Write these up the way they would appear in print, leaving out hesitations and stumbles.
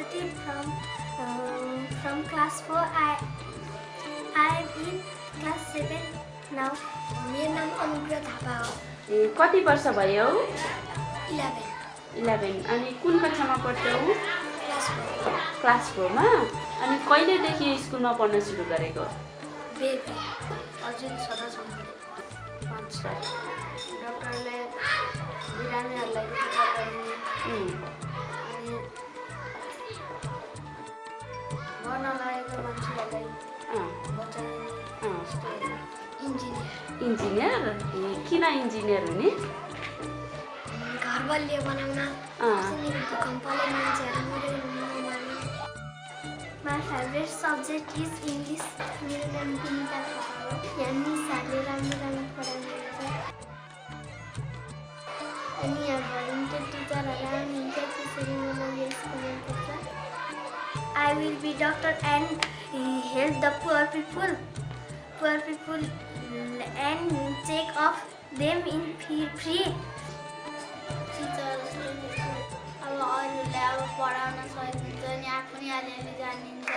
study from class 4. I am in class 7 now. मेरो नाम अनुग्रह थापा हो. कति वर्ष भयो? 11. 11. अनि कुन कक्षामा पढ्छौ? क्लास 4 मा. अनि कहिलेदेखि स्कुलमा पढ्न सुरु गरेको? बेबी अजुन सदासम्म 5 साल. डाक्टरले बिरामीहरूलाई उपचार गर्ने अनि मर्न लागेको मान्छेहरूलाई बचाउने. इन्जिनियर? किन इन्जिनियर हुने? घर बलियो बनाउन. भूकम्पले मान्छेहरू मर्यो. My favorite subject is English. मेरो नाम विनिता थापा हो. यहाँ मिसहरूले राम्रो पढाउनुहुन्छ. अनि यहाँ भलिन्टियर टिचरहरू आउनुहुन्छ. त्यसरी मलाई यो स्कुल मनपर्छ. I will be doctor and help the poor people and take off them in free. अब अरूले अब पढाउन सकिन्छ नि, आफू नि अलिअलि जानिन्छ.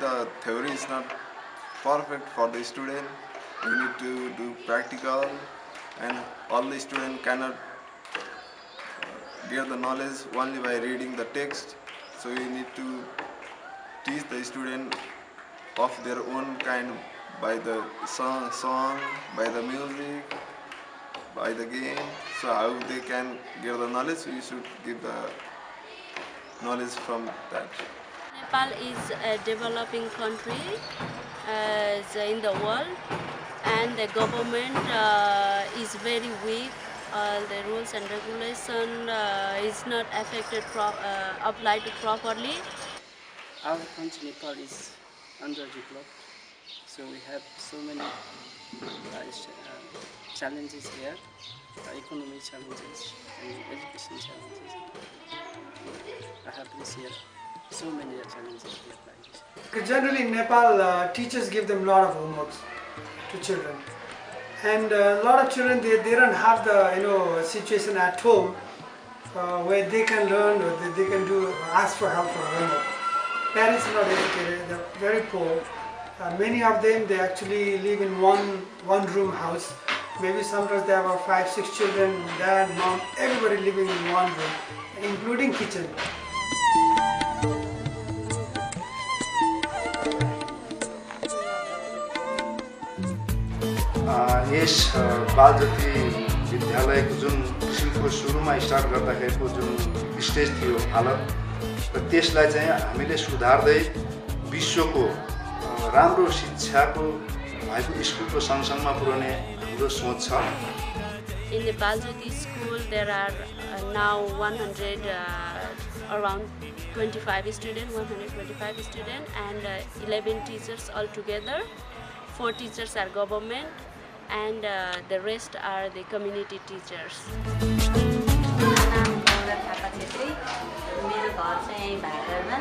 The theory is not perfect for the student. We need to do practical, and all the student cannot get the knowledge only by reading the text. So we need to teach the student of their own kind by the song, by the music, by the game. So how they can get the knowledge, we should give the knowledge from that. Nepal is a developing country in the world, and the government is very weak. The rules and regulation is not applied properly. Our country Nepal is underdeveloped, so we have so many challenges here, economic challenges and education challenges. I have this here. So many challenges we apply. Generally in Nepal, teachers give them a lot of homeworks to children, and a lot of children they don't have the situation at home where they can learn or they can ask for help for homework. Parents are not educated; they're very poor. Many of them they actually live in one room house. Maybe sometimes they have 5-6 children, dad, mom, everybody living in one room, including kitchen. Yes बालज्योति विद्यालयको जुन किसिमको सुरुमा स्टार्ट गर्दाखेरिको जुन स्टेज थियो हालत र त्यसलाई चाहिँ हामीले सुधार्दै विश्वको राम्रो शिक्षाको भएको स्कुलको सँगसँगमा पुर्याउने हाम्रो सोच छ. In the Baljyoti school there are now around 125 students and 11 teachers altogether. 4 teachers are government and the rest are the community teachers. मेरो घर चाहिँ भाइरमा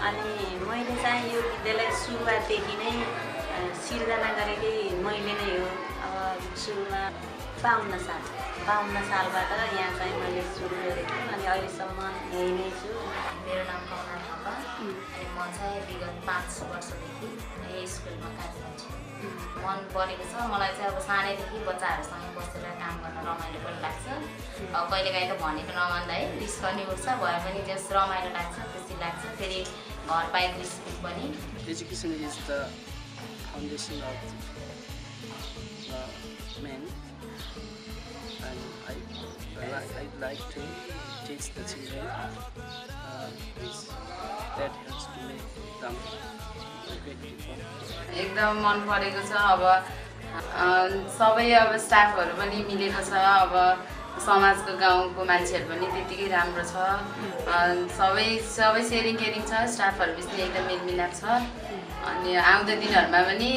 अनि मैले चाहिँ यो विद्यालय सुरुवातदेखि नै सिर्जना गरेकै मैले नै हो. अब सुरुमा 52 सालबाट यहाँ चाहिँ मैले सुरु गरेको अनि अहिलेसम्म यही नै छु. मेरो नाम ana Tomás अनि म चाहिँ विगत 5 वर्षदेखि यही स्कुलमा कार्यरत छु. मन परेको छ मलाई चाहिँ. अब सानैदेखि बच्चाहरूसँग बसेर काम गर्न रमाइलो पनि लाग्छ. अब कहिलेकाहीँ त भनेको नमान्दा है रिस पनि उठ्छ, भए पनि जस रमाइलो लाग्छ, खुसी लाग्छ. फेरि घर पाएको स्कुल पनि. Education is the foundation of man, and I like to teach the children with that helps to make them great people. एकदम मन परेको छ अब सबै अब स्टाफहरु पनि मिलेको छ अब समाजको गाउँको मान्छेहरु पनि त्यतिकै राम्रो छ सबै सेयरिङ केयरिङ छ स्टाफहरु बिच एकदम मेलमिलाप छ अनि आउँदो दिनहरुमा पनि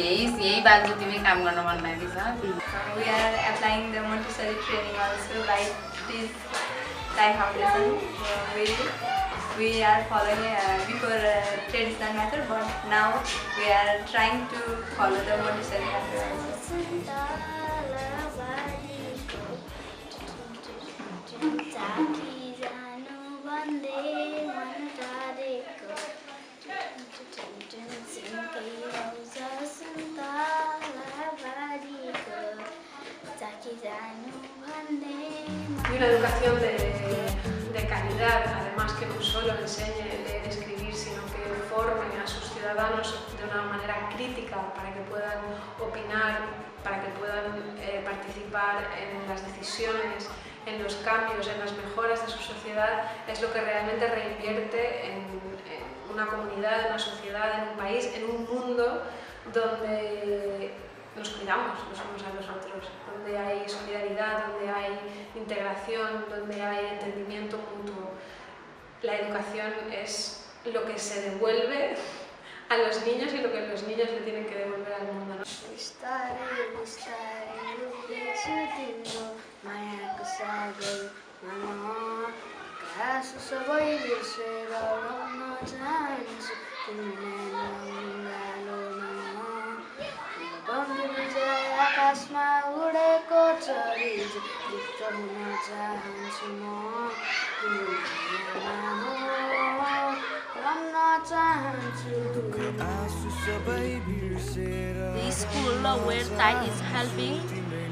यही बालजुतीमै काम गर्न मन लागेको छ We are applying the Montessori training also by this TAI Foundation. We are following before traditional method, but now we are trying to follow the Montessori method also. Una educación de calidad, además que no solo enseñe a leer y escribir, sino que forme a sus ciudadanos de una manera crítica para que puedan opinar, para que puedan participar en las decisiones, en los cambios, en las mejoras de su sociedad, es lo que realmente reinvierte en una comunidad, en una sociedad, en un país, en un mundo donde nos cuidamos los unos a los otros, donde hay solidaridad, donde hay integración, donde hay entendimiento mutuo. La educación es lo que se devuelve a los niños y lo que los niños le tienen que devolver al mundo, ¿no? आकाशमा उडेको चरी लिप्त हुन चाहन्छु म रम्न चाहन्छु The school where TAI is helping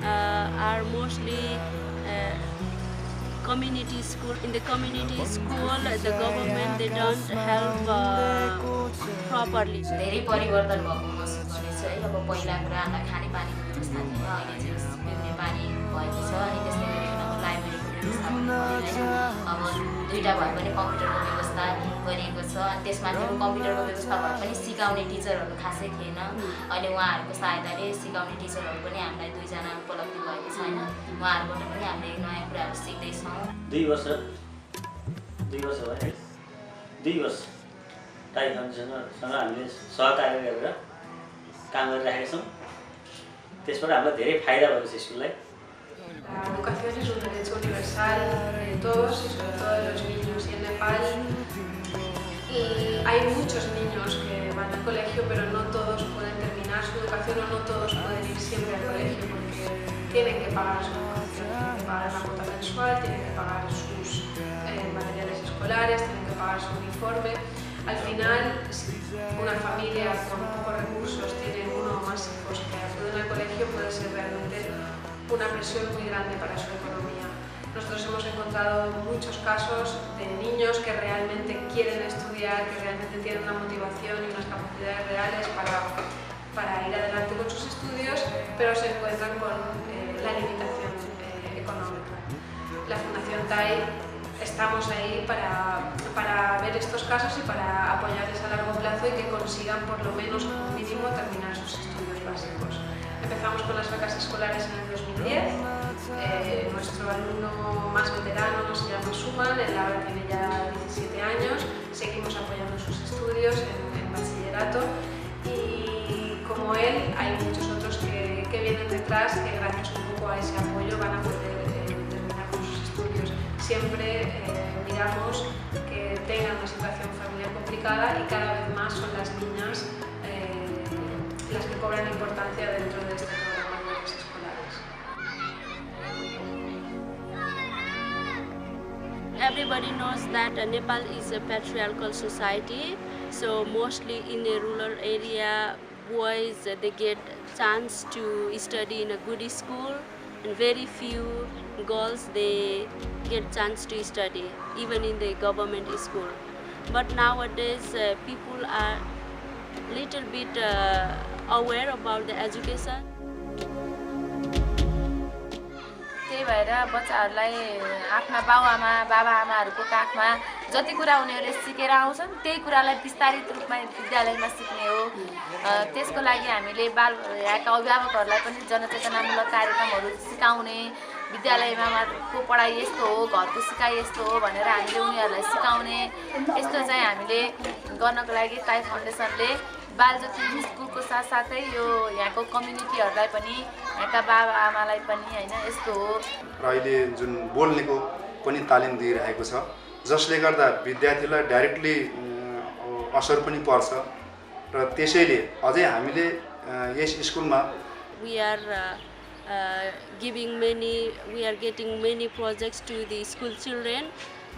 are mostly community school. In the community school, the government they don't help properly. धेरै परिवर्तन भएको महसुस है अब पहिलाको र हामीलाई खानेपानीको व्यवस्था थियो अहिले चाहिँ पिउने पानी भएको छ अनि त्यसले गर्दा लाइब्रेरीको व्यवस्था पनि अब दुईटा भए पनि कम्प्युटरको व्यवस्था गरिएको छ अनि त्यसमाथि कम्प्युटरको व्यवस्था भए पनि सिकाउने टिचरहरू खासै थिएन अहिले उहाँहरूको सहायताले सिकाउने टिचरहरू पनि हामीलाई दुईजना उपलब्धि भएको छ हैन उहाँहरूबाट पनि हामीले नयाँ कुराहरू सिक्दै छौं 2 वर्ष भयो 2 वर्ष TAI फाउन्डेसनसँग हामीले सहकार्य गरेर काम गरिरहेका छौं त्यसबाट हामीलाई धेरै फाइदा भएको छ स्कुललाई La educación es un derecho universal de todos y sobre todo de los niños y en Nepal hay muchos niños que van al colegio pero no todos pueden terminar su educación o no todos pueden ir siempre al colegio porque tienen que pagar su educación, tienen que pagar la cuota mensual, tienen que pagar sus materiales escolares, tienen que pagar su uniforme. Al final, si una familia con pocos recursos tiene uno o más hijos que acuden al colegio, puede ser realmente una presión muy grande para su economía. Nosotros hemos encontrado muchos casos de niños que realmente quieren estudiar, que realmente tienen una motivación y unas capacidades reales para ir adelante con sus estudios, pero se encuentran con la limitación económica. La Fundación TAI estamos ahí para ver estos casos y para apoyarles a largo plazo y que consigan por lo menos como mínimo terminar sus estudios básicos. Empezamos con las becas escolares en el 2010, nuestro alumno más veterano se llama Suman, él ahora tiene ya 17 años, seguimos apoyando sus estudios en bachillerato y como él hay muchos otros que vienen detrás que gracias un poco a ese apoyo van a poder terminar con sus estudios. Siempre miramos que tengan una situación familiar complicada y cada vez más son las niñas las que cobran importancia dentro de este programa de becas escolares. Everybody knows that Nepal is a patriarchal society, so mostly in the rural area, boys they get chance to study in a good school, and very few girls they get chance to study even in the government school. But nowadays people are little bit aware about the education. त्यही भएर बच्चाहरूलाई आफ्ना बाबुआमाहरूको काखमा जति कुरा उनीहरूले सिकेर आउँछन् त्यही कुरालाई विस्तारित रूपमा विद्यालयमा सिक्ने हो। त्यसको लागि हामीले यहाँका अभिभावकहरूलाई पनि जनचेतनामूलक कार्यक्रमहरू सिकाउने, विद्यालयमा को पढाइ यस्तो हो, घरको सिकाइ यस्तो हो भनेर हामीले उनीहरूलाई सिकाउने, यस्तो चाहिँ हामीले गर्नको लागि ताई फाउन्डेसनले बालज्योति स्कुलको साथसाथै यो यहाँको कम्युनिटीहरूलाई पनि, यहाँका बाबा आमालाई पनि हैन यस्तो हो। र अहिले जुन बोल्नेको पनि तालिम दिइरहेको छ, जसले गर्दा विद्यार्थीलाई डाइरेक्टली असर पनि पर्छ र त्यसैले अझै हामीले यस स्कुलमा we are getting many projects to the school children,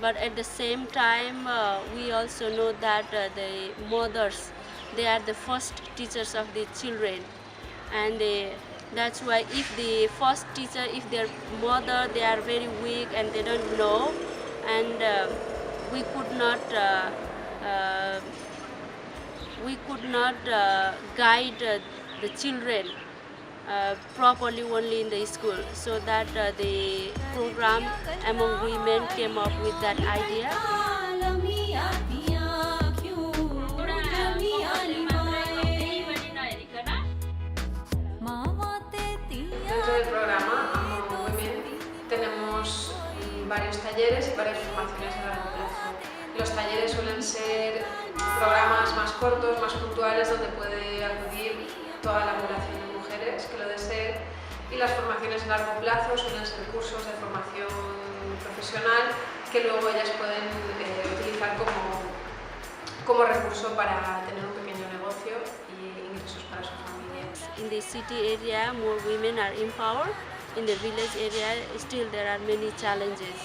but at the same time we also know that the mothers, they are the first teachers of the children, and that's why if the first teacher, if their mother, they are very weak and they don't know, and we could not guide the children properly only in the school, so that the program among women came up with that idea. Dentro del programa Among Women tenemos varios talleres y varias formaciones a largo plazo. Los talleres suelen ser programas más cortos, más puntuales, donde puede acudir toda la población de mujeres que lo desee, y las formaciones a largo plazo suelen ser cursos de formación profesional que luego ellas pueden utilizar como recurso para tener un pequeño negocio y ingresos para su familia. In the city area, more women are empowered. In the village area, still there are many challenges.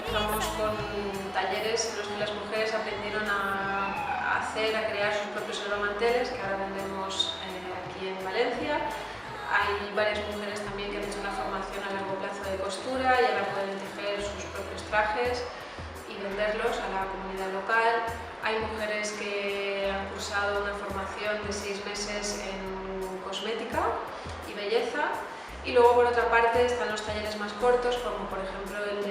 Estamos con talleres en los que las mujeres aprendieron a crear sus propios manteles, que ahora vendemos aquí en Valencia. Hay varias mujeres también que han hecho una formación a largo plazo de costura y ahora pueden tejer sus propios trajes y venderlos a la comunidad local. Hay mujeres que han cursado una formación de 6 meses en cosmética y belleza. Y luego, por otra parte, están los talleres más cortos, como por ejemplo el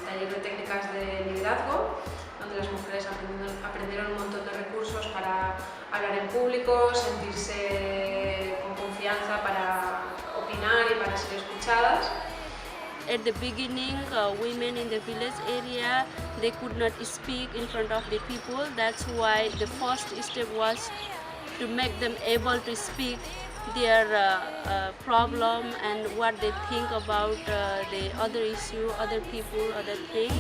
taller de técnicas de liderazgo, donde las mujeres aprendieron un montón de recursos para hablar en público, sentirse con confianza para opinar y para ser escuchadas. At the beginning, women in the village area, they could not speak in front of the people. That's why the first step was to make them able to speak their problem and what they think about the other issue, other people, other things.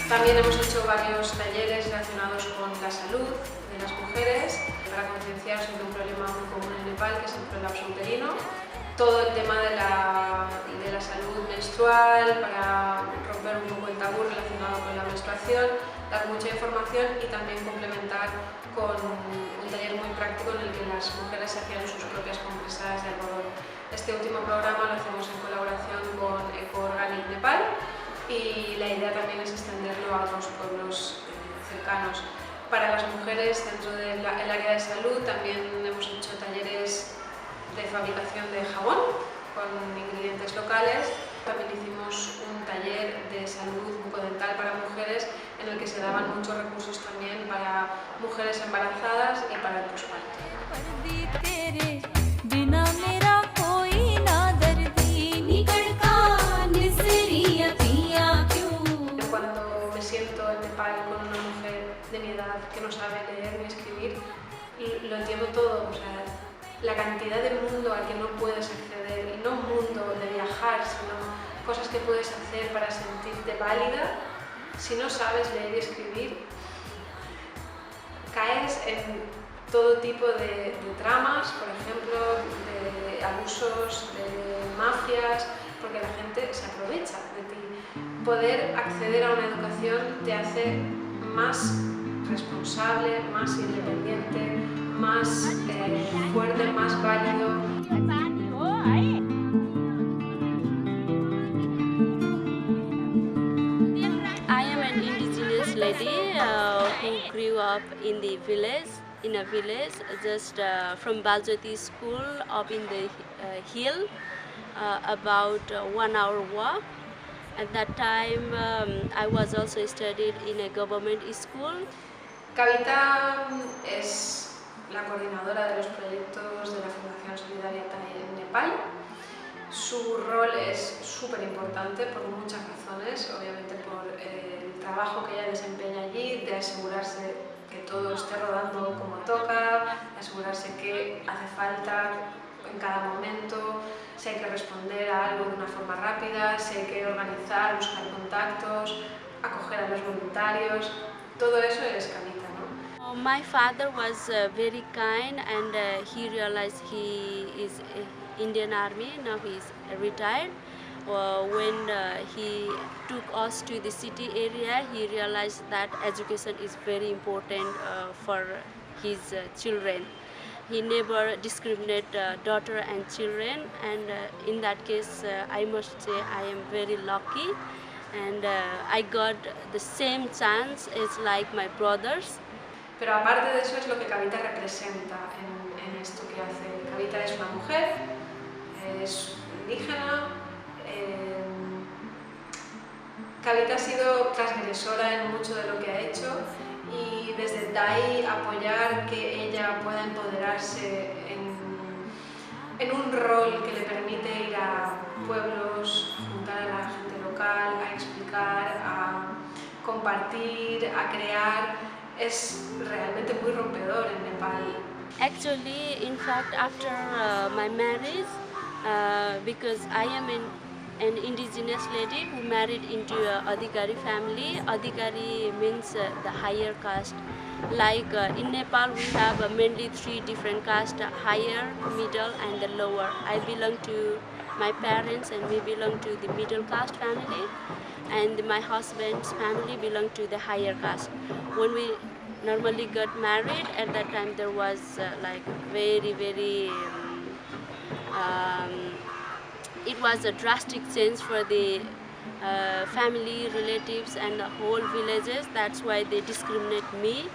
También hemos hecho varios talleres relacionados con la salud de las mujeres para concienciar sobre un problema muy común en Nepal, que es el prolapso uterino. Todo el tema de la salud menstrual, para romper un poco el tabú relacionado con la menstruación, dar mucha información y también complementar con un taller muy práctico en el que las mujeres hacían sus propias compresadas de algodón. Este último programa lo hacemos en colaboración con Eco-Organic Nepal, y la idea también es extenderlo a otros pueblos cercanos. Para las mujeres dentro del área de salud también hemos hecho talleres de fabricación de jabón con ingredientes locales. También hicimos un taller de salud bucodental para mujeres en el que se daban muchos recursos también para mujeres embarazadas y para el posparto. Cuando me siento en Nepal con una mujer de mi edad que no sabe leer ni escribir, lo entiendo todo, o sea, la cantidad de mundo al que no puedes acceder, y no mundo de viajar, sino cosas que puedes hacer para sentirte válida. Si no sabes leer y escribir, caes en todo tipo de tramas, por ejemplo, de abusos, de mafias, porque la gente se aprovecha de ti. Poder acceder a una educación te hace más responsable, más independiente, más fuerte, más válido. lady who grew up in the village, in a village just from Baljoti school up in the hill, about 1 hour walk. At that time, I was also studied in a government school. Kavita es la coordinadora de los proyectos de la Fundación Solidaria TAI en Nepal. Su rol es súper importante por muchas razones, obviamente por el trabajo que ella desempeña allí, de asegurarse que todo esté rodando como toca, de asegurarse que hace falta en cada momento, si hay que responder a algo de una forma rápida, si hay que organizar, buscar contactos, acoger a los voluntarios, todo eso es Kavita, ¿no? My father was very kind, and he realized he is Indian Army, now he is retired. When he took us to the city area, he realized that education is very important for his children. He never discriminate daughter and children, and in that case I must say I am very lucky, and I got the same chance as like my brothers. Pero aparte de eso es lo que Kavita representa en esto que hace. Kavita es una mujer, es indígena, Kavita ha sido transgresora en mucho de lo que ha hecho, y desde TAI apoyar que ella pueda empoderarse en un rol que le permite ir a pueblos, juntar a la gente local, a explicar, a compartir, a crear, es realmente muy rompedor en Nepal. Actually, in fact, after my marriage, because I am an indigenous lady who married into an Adhikari family. Adhikari means the higher caste. Like in Nepal, we have mainly 3 different castes: higher, middle, and the lower. I belong to my parents, and we belong to the middle caste family, and my husband's family belong to the higher caste. When we normally got married, at that time there was like very it was a drastic change for the family, relatives, and the whole villages. That's why they discriminate me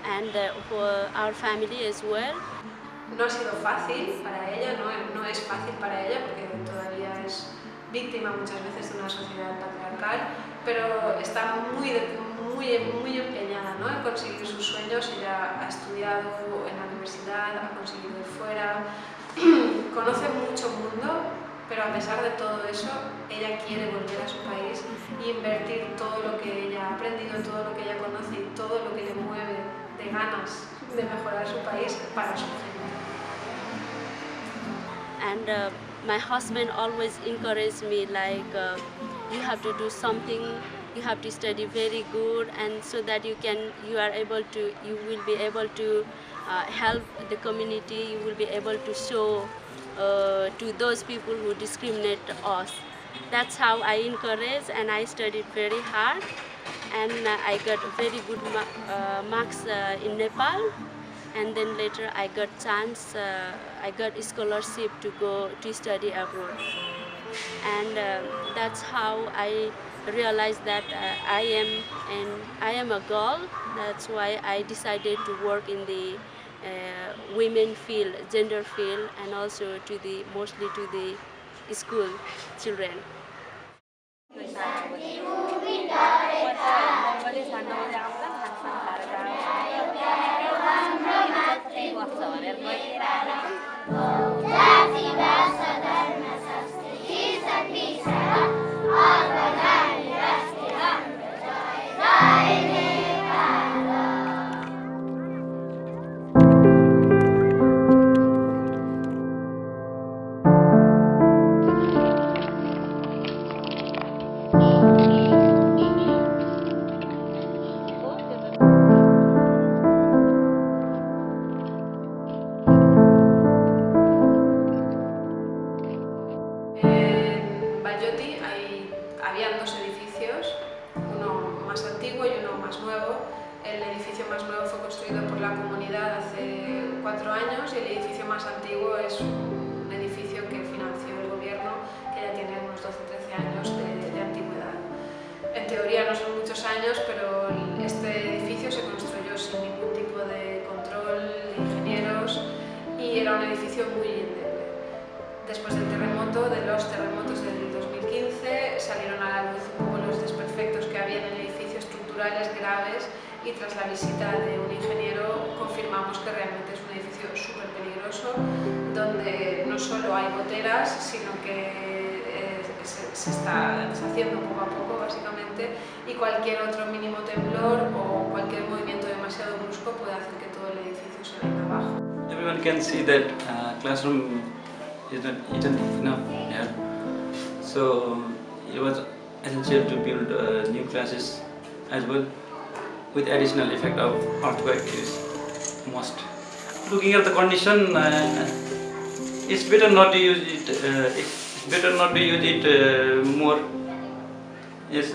and for our family as well. No ha sido fácil para ella, no es fácil para ella porque todavía es víctima muchas veces de una sociedad patriarcal, pero está muy empeñada, ¿no?, en conseguir sus sueños. Ella ha estudiado en la universidad, ha conseguido ir fuera, conoce mucho mundo, pero a pesar de todo eso, ella quiere volver a su país y invertir todo lo que ella ha aprendido, todo lo que ella conoce y todo lo que le mueve de ganas de mejorar su país para su gente. And my husband always encouraged me, like, you have to do something, you have to study very good, and so that you will be able to help the community, you will be able to show to those people who discriminate us. That's how I encourage, and I studied very hard, and I got very good marks in Nepal. And then later I got chance, I got a scholarship to go to study abroad. And that's how I realized that I am a girl. That's why I decided to work in the women field, gender field, and also mostly to the school children. Habían 2 edificios, uno más antiguo y uno más nuevo. El edificio más nuevo fue construido por la comunidad hace 4 años y el edificio más antiguo es un edificio que financió el gobierno, que ya tiene unos 12-13 años de antigüedad. En teoría no son muchos años, pero este edificio muy endeble. Después del terremoto, de los terremotos del 2015, salieron a la luz un poco los desperfectos que había en el edificio, estructurales graves, y tras la visita de un ingeniero confirmamos que realmente es un edificio súper peligroso, donde no solo hay goteras, sino que se está deshaciendo poco a poco, básicamente, y cualquier otro mínimo temblor o cualquier movimiento demasiado brusco puede hacer que todo el edificio se venga abajo. Everyone can see that classroom isn't enough here, so it was essential to build new classes as well, with additional effect of earthquake is must. Looking at the condition, it's better not to use it. It's better not to use it more. Yes,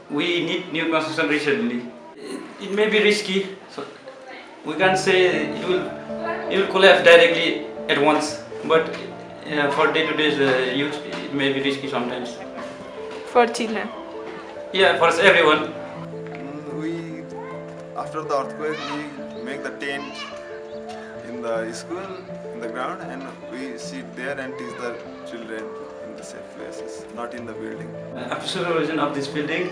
we need new construction recently. It may be risky, so we can't say it will collapse directly at once. But for day-to-day use, it may be risky sometimes. For children? Yeah, for everyone. After the earthquake, we make the tent in the school, in the ground, and we sit there and teach the children in the safe places, not in the building. After supervision of this building,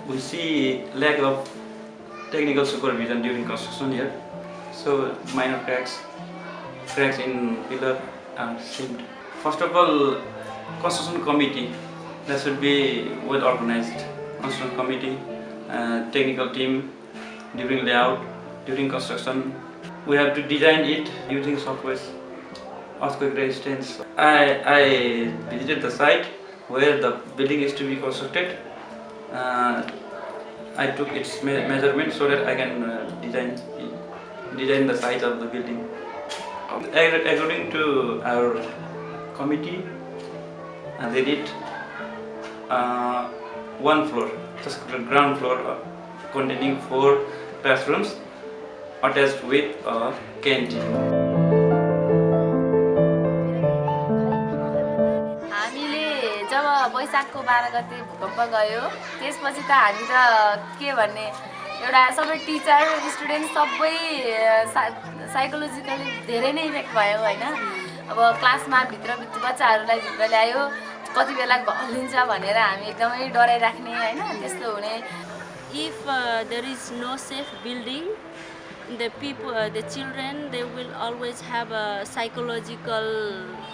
we see lack of technical supervision during construction here. So minor cracks in pillar are seen. First of all, construction committee, that should be well organized. Construction committee, technical team during layout, during construction. We have to design it using software, earthquake resistance. I visited the site where the building is to be constructed. I took its measurement so that I can design the size of the building. According to our committee, they did one floor, just the ground floor, containing 4 classrooms attached with a canteen. वैशाखको 12 गते भूकम्प गयो त्यसपछि त हामी त के भन्ने एउटा सबै टिचर स्टुडेन्ट सबै साइकोलोजिकली धेरै नै इफेक्ट भयो हैन अब क्लासमा भित्र बच्चाहरूलाई भित्र ल्यायो कति बेला हल्लिन्छ भनेर हामी एकदमै डराइराख्ने हैन त्यस्तो हुने if there is no safe building the children they will always have a psychological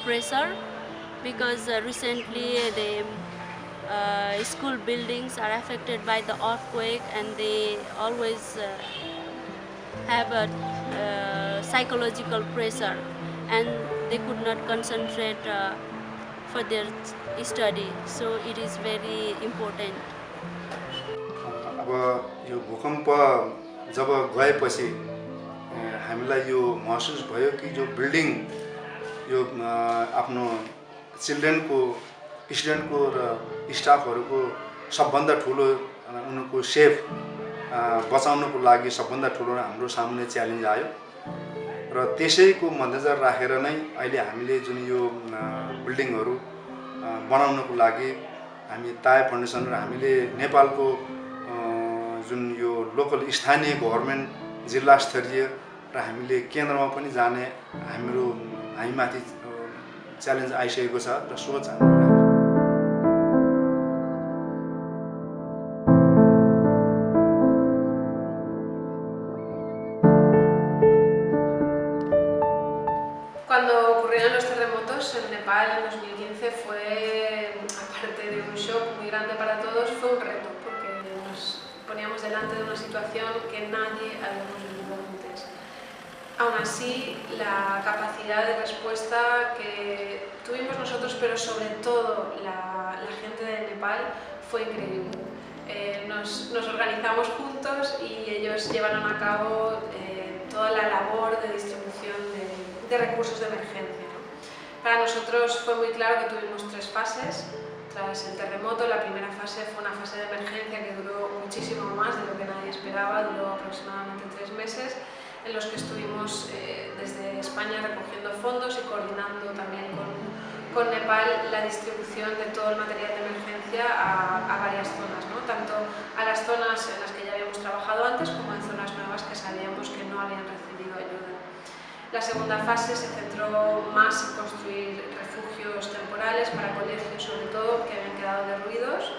pressure because recently the school buildings are affected by the earthquake and they always have a psychological pressure and they could not concentrate for their study, so it is very important. अब यो भूकम्प जब गएपछि हामीलाई यो महसुस भयो कि जो बिल्डिङ यो आफ्नो चिल्ड्रेनको स्टुडेन्टको र स्टाफहरुको सबभन्दा ठुलो उनको सेफ बचाउनको लागि सबभन्दा ठुलो हाम्रो सामने च्यालेन्ज आयो र त्यसैको मध्यनजर राखेर नै अहिले हामीले जुन यो बिल्डिङहरु बनाउनको लागि हामी ताइ फाउन्डेसन र हामीले नेपालको जुन यो लोकल स्थानीय गभर्नमेन्ट जिल्ला स्तरीय र हामीले केन्द्रमा पनि जाने हामीमाथि च्यालेन्ज आइसकेको छ र सोच Cuando ocurrieron los terremotos en Nepal en 2015 fue, aparte de un shock muy grande para todos, fue un reto porque nos poníamos delante de una situación que nadie habíamos vivido antes. Aún así, la capacidad de respuesta que tuvimos nosotros, pero sobre todo la gente de Nepal, fue increíble. Nos organizamos juntos y ellos llevaron a cabo toda la labor de distribución de recursos de emergencia, ¿no? Para nosotros fue muy claro que tuvimos 3 fases. Tras el terremoto, la primera fase fue una fase de emergencia que duró muchísimo más de lo que nadie esperaba, duró aproximadamente 3 meses, en los que estuvimos desde España recogiendo fondos y coordinando también con Nepal la distribución de todo el material de emergencia a varias zonas, ¿no? Tanto a las zonas en las que ya habíamos trabajado antes como en zonas nuevas que sabíamos que no habían recibido ayuda. La segunda fase se centró más en construir refugios temporales para colegios, sobre todo, que habían quedado derruidos,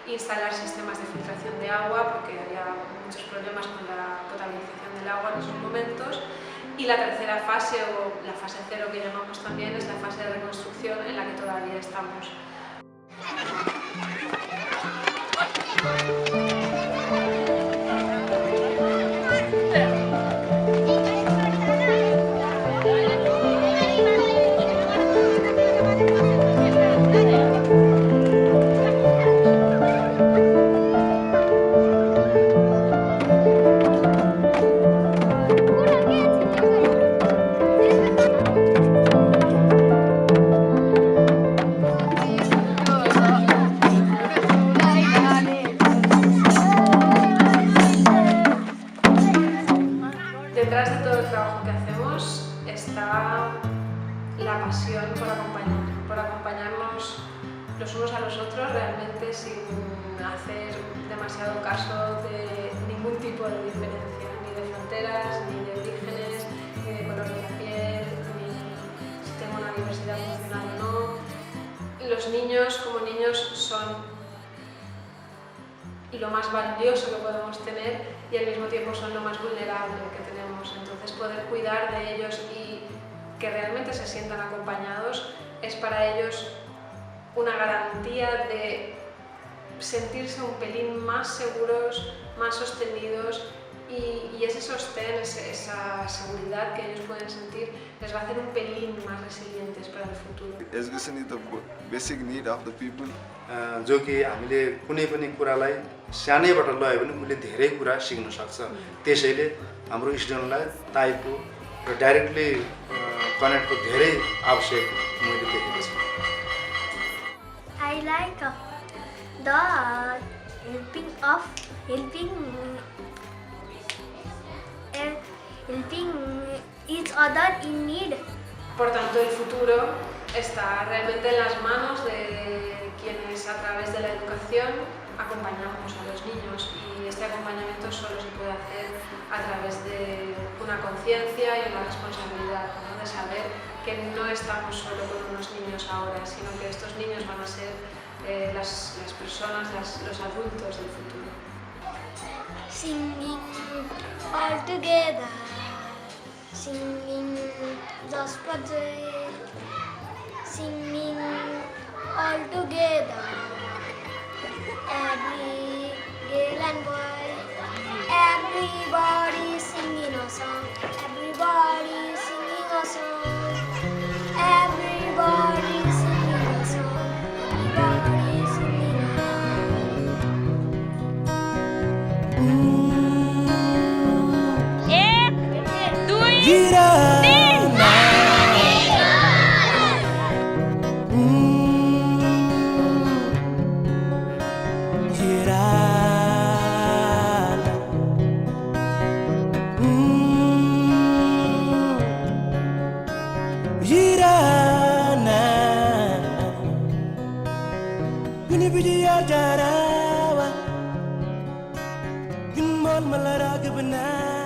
instalar sistemas de filtración de agua, porque había muchos problemas con la potabilización del agua en esos momentos. Y la tercera fase, o la fase 0 que llamamos también, es la fase de reconstrucción en la que todavía estamos. Detrás de todo el trabajo que hacemos está la pasión por acompañarnos los unos a los otros, realmente sin hacer demasiado caso de ningún tipo de diferencia, ni de fronteras, ni de orígenes, ni de color de la piel, ni si tengo una diversidad funcional o no. Los niños como niños son lo más valioso que podemos tener y al mismo tiempo son lo más vulnerable que tenemos. Entonces poder cuidar de ellos y que realmente se sientan acompañados es para ellos una garantía de sentirse un pelín más seguros, más sostenidos y ese sostén, esa seguridad que ellos pueden sentir les va a hacer un pelín más resilientes para el futuro. Education is the basic need of the people. जो कि हामीले कुनै पनि कुरालाई सानैबाट लयो भने उले धेरै कुरा सिक्न सक्छ त्यसैले हाम्रो स्टुडेन्टलाई ताईको र डाइरेक्टली कनेक्टको धेरै आवश्यक मैले देखेको छु I like the helping each other in need. Por tanto, el futuro está realmente en las manos de quienes a través de la educación acompañamos a los niños y este acompañamiento solo se puede hacer a través de una conciencia y una responsabilidad, ¿no? De saber que no estamos solo con unos niños ahora, sino que estos niños van a ser las personas, los adultos del futuro. Singing all together, singing just for joy, singing all together, every girl and boy, everybody singing a song, everybody singing a song, everybody singing a song, everybody singing a Jarawa, ginmol malarag benar.